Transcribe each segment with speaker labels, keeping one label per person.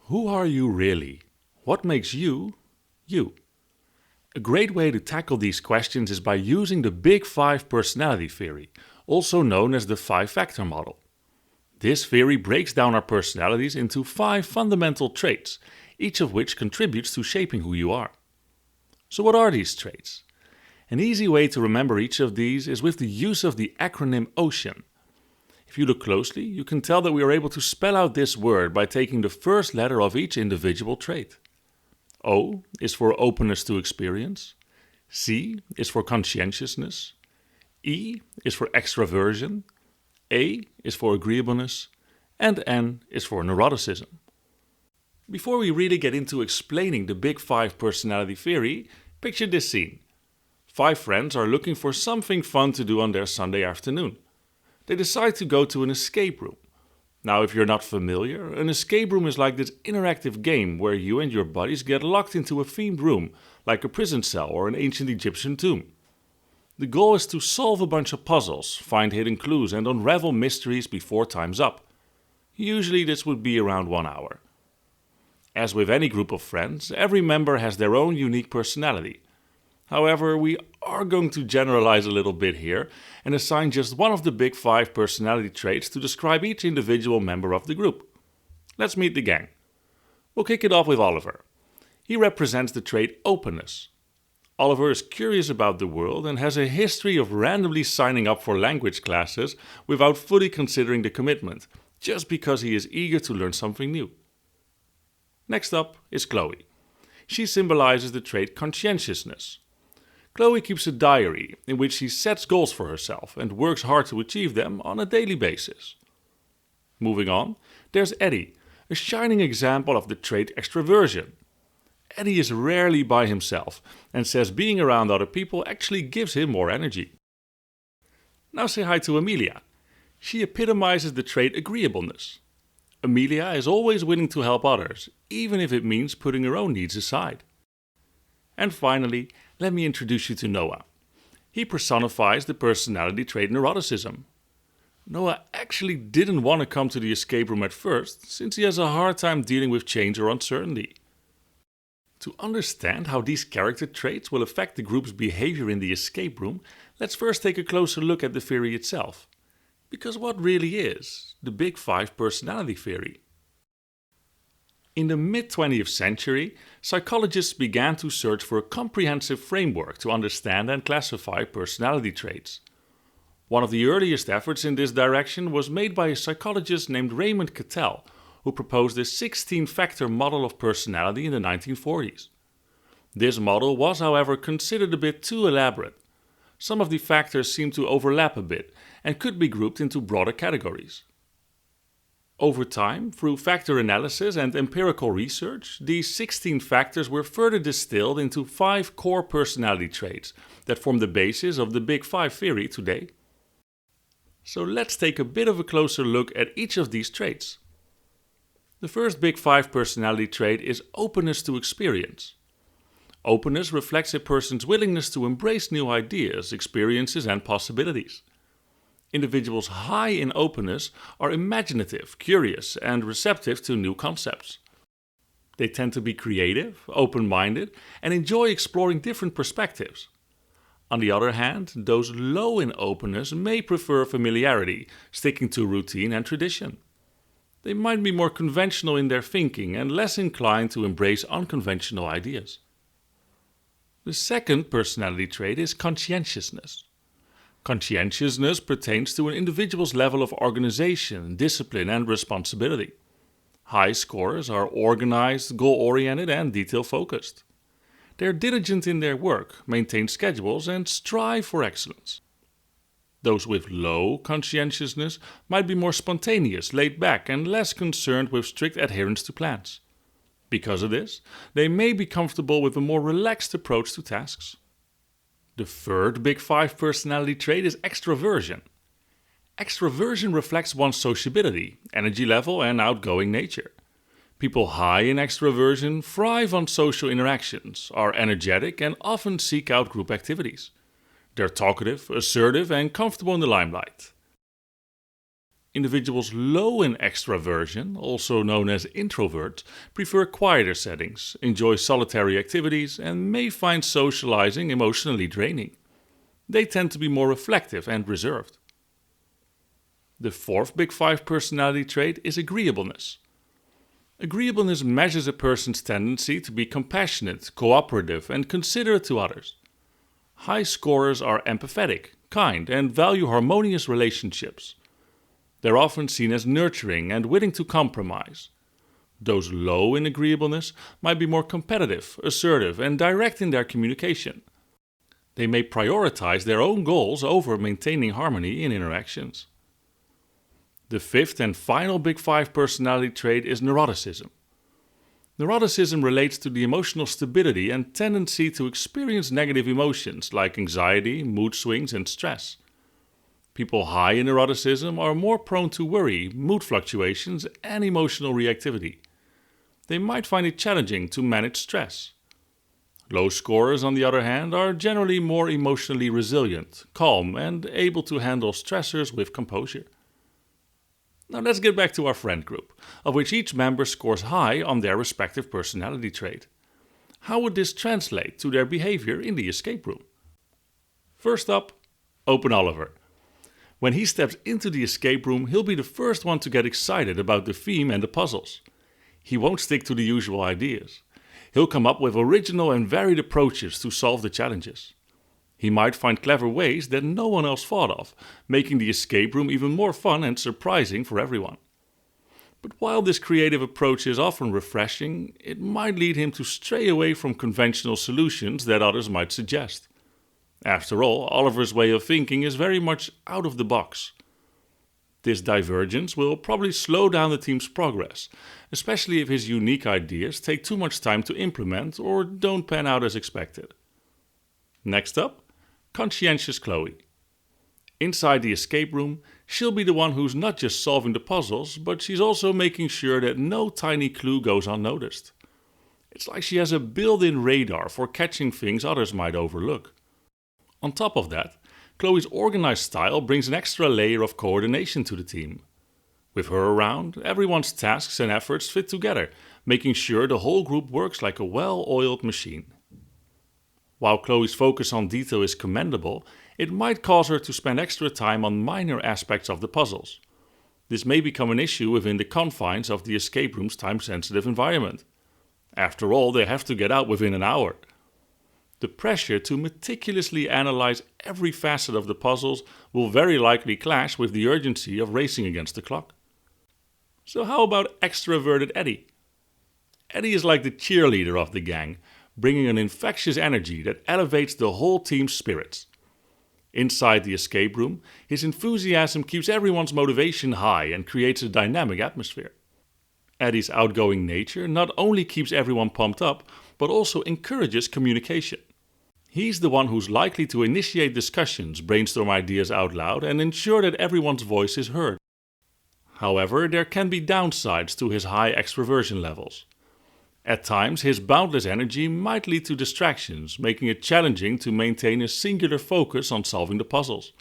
Speaker 1: Who are you really? What makes you, you? A great way to tackle these questions is by using the Big Five personality theory, also known as the five-factor model. This theory breaks down our personalities into 5 fundamental traits, each of which contributes to shaping who you are. So what are these traits? An easy way to remember each of these is with the use of the acronym OCEAN. If you look closely, you can tell that we are able to spell out this word by taking the first letter of each individual trait. O is for openness to experience, C is for conscientiousness, E is for extraversion, A is for agreeableness, and N is for neuroticism. Before we really get into explaining the Big Five personality theory, picture this scene. 5 friends are looking for something fun to do on their Sunday afternoon. They decide to go to an escape room. Now, if you're not familiar, an escape room is like this interactive game where you and your buddies get locked into a themed room, like a prison cell or an ancient Egyptian tomb. The goal is to solve a bunch of puzzles, find hidden clues, and unravel mysteries before time's up. Usually this would be around 1 hour. As with any group of friends, every member has their own unique personality. However, we are going to generalize a little bit here and assign just one of the Big Five personality traits to describe each individual member of the group. Let's meet the gang. We'll kick it off with Oliver. He represents the trait openness. Oliver is curious about the world and has a history of randomly signing up for language classes without fully considering the commitment, just because he is eager to learn something new. Next up is Chloe. She symbolizes the trait conscientiousness. Chloe keeps a diary in which she sets goals for herself and works hard to achieve them on a daily basis. Moving on, there's Eddie, a shining example of the trait extraversion. Eddie is rarely by himself and says being around other people actually gives him more energy. Now say hi to Amelia. She epitomizes the trait agreeableness. Amelia is always willing to help others, even if it means putting her own needs aside. And finally, let me introduce you to Noah. He personifies the personality trait neuroticism. Noah actually didn't want to come to the escape room at first, since he has a hard time dealing with change or uncertainty. To understand how these character traits will affect the group's behavior in the escape room, let's first take a closer look at the theory itself. Because what really is the Big Five personality theory? In the mid-20th century, psychologists began to search for a comprehensive framework to understand and classify personality traits. One of the earliest efforts in this direction was made by a psychologist named Raymond Cattell, who proposed a 16-factor model of personality in the 1940s. This model was, however, considered a bit too elaborate. Some of the factors seem to overlap a bit and could be grouped into broader categories. Over time, through factor analysis and empirical research, these 16 factors were further distilled into 5 core personality traits that form the basis of the Big Five theory today. So let's take a bit of a closer look at each of these traits. The first Big Five personality trait is openness to experience. Openness reflects a person's willingness to embrace new ideas, experiences, and possibilities. Individuals high in openness are imaginative, curious, and receptive to new concepts. They tend to be creative, open-minded, and enjoy exploring different perspectives. On the other hand, those low in openness may prefer familiarity, sticking to routine and tradition. They might be more conventional in their thinking and less inclined to embrace unconventional ideas. The second personality trait is conscientiousness. Conscientiousness pertains to an individual's level of organization, discipline, and responsibility. High scorers are organized, goal-oriented, and detail-focused. They are diligent in their work, maintain schedules, and strive for excellence. Those with low conscientiousness might be more spontaneous, laid back, and less concerned with strict adherence to plans. Because of this, they may be comfortable with a more relaxed approach to tasks. The third Big Five personality trait is extraversion. Extraversion reflects one's sociability, energy level, and outgoing nature. People high in extraversion thrive on social interactions, are energetic, and often seek out group activities. They're talkative, assertive, and comfortable in the limelight. Individuals low in extraversion, also known as introverts, prefer quieter settings, enjoy solitary activities, and may find socializing emotionally draining. They tend to be more reflective and reserved. The fourth Big Five personality trait is agreeableness. Agreeableness measures a person's tendency to be compassionate, cooperative, and considerate to others. High scorers are empathetic, kind, and value harmonious relationships. They're often seen as nurturing and willing to compromise. Those low in agreeableness might be more competitive, assertive, and direct in their communication. They may prioritize their own goals over maintaining harmony in interactions. The fifth and final Big Five personality trait is neuroticism. Neuroticism relates to the emotional stability and tendency to experience negative emotions like anxiety, mood swings, and stress. People high in neuroticism are more prone to worry, mood fluctuations, and emotional reactivity. They might find it challenging to manage stress. Low scorers, on the other hand, are generally more emotionally resilient, calm, and able to handle stressors with composure. Now let's get back to our friend group, of which each member scores high on their respective personality trait. How would this translate to their behavior in the escape room? First up, Open Oliver. When he steps into the escape room, he'll be the first one to get excited about the theme and the puzzles. He won't stick to the usual ideas. He'll come up with original and varied approaches to solve the challenges. He might find clever ways that no one else thought of, making the escape room even more fun and surprising for everyone. But while this creative approach is often refreshing, it might lead him to stray away from conventional solutions that others might suggest. After all, Oliver's way of thinking is very much out of the box. This divergence will probably slow down the team's progress, especially if his unique ideas take too much time to implement or don't pan out as expected. Next up, Conscientious Chloe. Inside the escape room, she'll be the one who's not just solving the puzzles, but she's also making sure that no tiny clue goes unnoticed. It's like she has a built-in radar for catching things others might overlook. On top of that, Chloe's organized style brings an extra layer of coordination to the team. With her around, everyone's tasks and efforts fit together, making sure the whole group works like a well-oiled machine. While Chloe's focus on detail is commendable, it might cause her to spend extra time on minor aspects of the puzzles. This may become an issue within the confines of the escape room's time-sensitive environment. After all, they have to get out within an hour. The pressure to meticulously analyze every facet of the puzzles will very likely clash with the urgency of racing against the clock. So how about extroverted Eddie? Eddie is like the cheerleader of the gang, bringing an infectious energy that elevates the whole team's spirits. Inside the escape room, his enthusiasm keeps everyone's motivation high and creates a dynamic atmosphere. Eddie's outgoing nature not only keeps everyone pumped up, but also encourages communication. He's the one who's likely to initiate discussions, brainstorm ideas out loud, and ensure that everyone's voice is heard. However, there can be downsides to his high extroversion levels. At times, his boundless energy might lead to distractions, making it challenging to maintain a singular focus on solving the puzzles.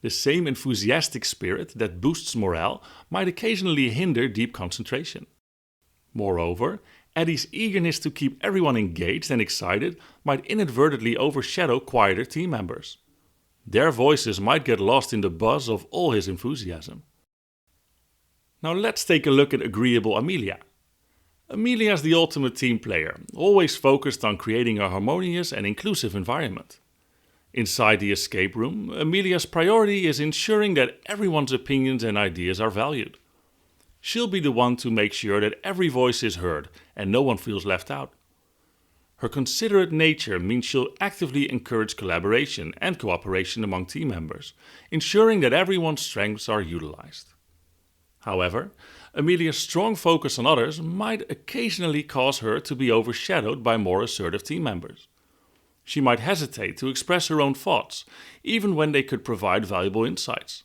Speaker 1: The same enthusiastic spirit that boosts morale might occasionally hinder deep concentration. Moreover, Eddie's eagerness to keep everyone engaged and excited might inadvertently overshadow quieter team members. Their voices might get lost in the buzz of all his enthusiasm. Now let's take a look at agreeable Amelia. Amelia is the ultimate team player, always focused on creating a harmonious and inclusive environment. Inside the escape room, Amelia's priority is ensuring that everyone's opinions and ideas are valued. She'll be the one to make sure that every voice is heard and no one feels left out. Her considerate nature means she'll actively encourage collaboration and cooperation among team members, ensuring that everyone's strengths are utilized. However, Amelia's strong focus on others might occasionally cause her to be overshadowed by more assertive team members. She might hesitate to express her own thoughts, even when they could provide valuable insights.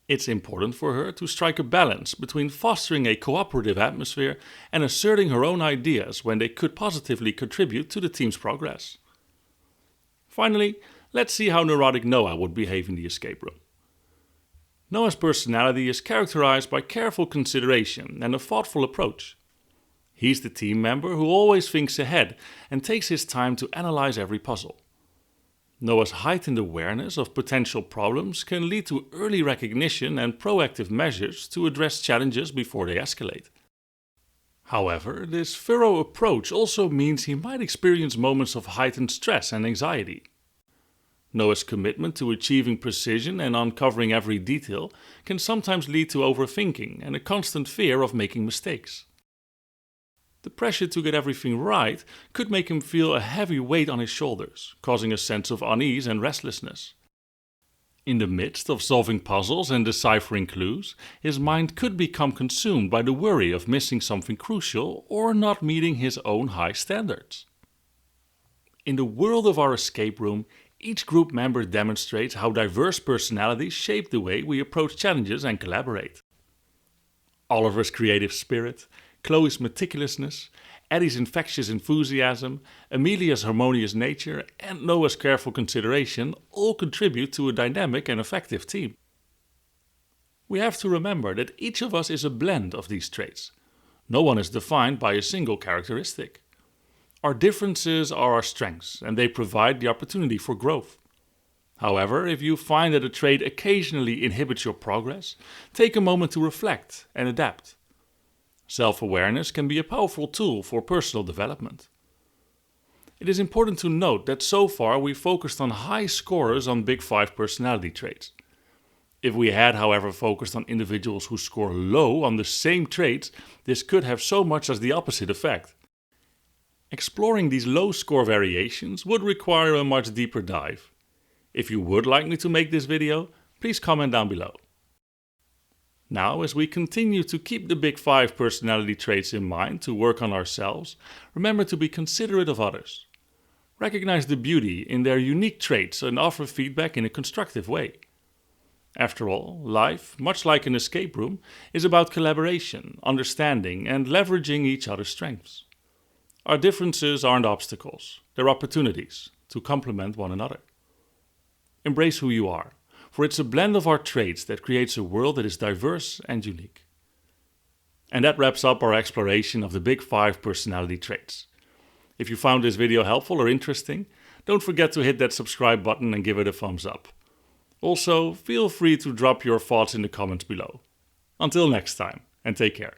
Speaker 1: It's important for her to strike a balance between fostering a cooperative atmosphere and asserting her own ideas when they could positively contribute to the team's progress. Finally, let's see how neurotic Noah would behave in the escape room. Noah's personality is characterized by careful consideration and a thoughtful approach. He's the team member who always thinks ahead and takes his time to analyze every puzzle. Noah's heightened awareness of potential problems can lead to early recognition and proactive measures to address challenges before they escalate. However, this thorough approach also means he might experience moments of heightened stress and anxiety. Noah's commitment to achieving precision and uncovering every detail can sometimes lead to overthinking and a constant fear of making mistakes. The pressure to get everything right could make him feel a heavy weight on his shoulders, causing a sense of unease and restlessness. In the midst of solving puzzles and deciphering clues, his mind could become consumed by the worry of missing something crucial or not meeting his own high standards. In the world of our escape room, each group member demonstrates how diverse personalities shape the way we approach challenges and collaborate. Oliver's creative spirit, Chloe's meticulousness, Eddie's infectious enthusiasm, Amelia's harmonious nature, and Noah's careful consideration all contribute to a dynamic and effective team. We have to remember that each of us is a blend of these traits. No one is defined by a single characteristic. Our differences are our strengths, and they provide the opportunity for growth. However, if you find that a trait occasionally inhibits your progress, take a moment to reflect and adapt. Self-awareness can be a powerful tool for personal development. It is important to note that so far we focused on high scorers on Big 5 personality traits. If we had, however, focused on individuals who score low on the same traits, this could have so much as the opposite effect. Exploring these low score variations would require a much deeper dive. If you would like me to make this video, please comment down below. Now, as we continue to keep the Big 5 personality traits in mind to work on ourselves, remember to be considerate of others. Recognize the beauty in their unique traits and offer feedback in a constructive way. After all, life, much like an escape room, is about collaboration, understanding, and leveraging each other's strengths. Our differences aren't obstacles, they're opportunities to complement one another. Embrace who you are, for it's a blend of our traits that creates a world that is diverse and unique. And that wraps up our exploration of the Big 5 personality traits. If you found this video helpful or interesting, don't forget to hit that subscribe button and give it a thumbs up. Also, feel free to drop your thoughts in the comments below. Until next time, and take care.